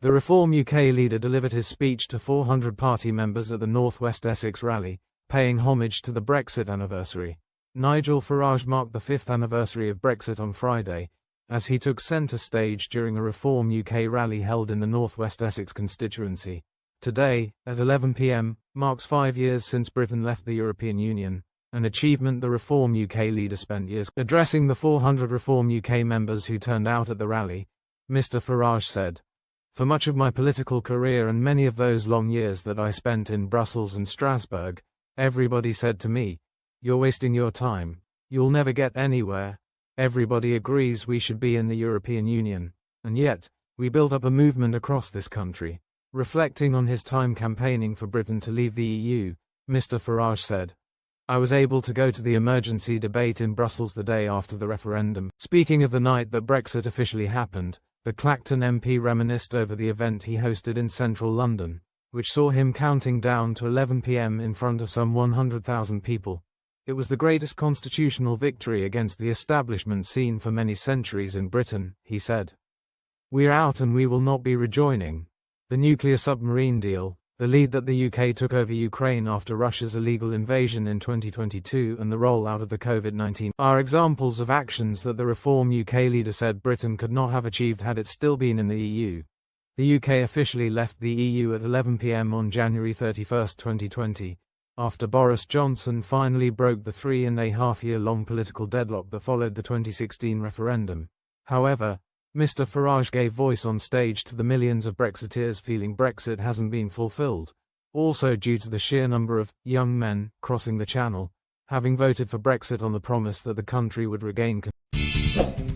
The Reform UK leader delivered his speech to 400 party members at the North West Essex rally, paying homage to the Brexit anniversary. Nigel Farage marked the 5th anniversary of Brexit on Friday, as he took centre stage during a Reform UK rally held in the North West Essex constituency. Today, at 11 p.m, marks 5 years since Britain left the European Union, an achievement the Reform UK leader spent years addressing the 400 Reform UK members who turned out at the rally. Mr. Farage said, "For much of my political career and many of those long years that I spent in Brussels and Strasbourg, everybody said to me, 'You're wasting your time. You'll never get anywhere.' Everybody agrees we should be in the European Union, and yet, we built up a movement across this country." Reflecting on his time campaigning for Britain to leave the EU, Mr. Farage said, "I was able to go to the emergency debate in Brussels the day after the referendum." Speaking of the night that Brexit officially happened, the Clacton MP reminisced over the event he hosted in central London, which saw him counting down to 11 p.m. in front of some 100,000 people. "It was the greatest constitutional victory against the establishment seen for many centuries in Britain," he said. "We're out and we will not be rejoining. The nuclear submarine deal, the lead that the UK took over Ukraine after Russia's illegal invasion in 2022 and the rollout of the COVID-19 are examples of actions that the Reform UK leader said Britain could not have achieved had it still been in the EU. The UK officially left the EU at 11 p.m. on January 31, 2020, after Boris Johnson finally broke the 3.5-year-long political deadlock that followed the 2016 referendum. However, Mr. Farage gave voice on stage to the millions of Brexiteers feeling Brexit hasn't been fulfilled, also due to the sheer number of young men crossing the Channel, having voted for Brexit on the promise that the country would regain control.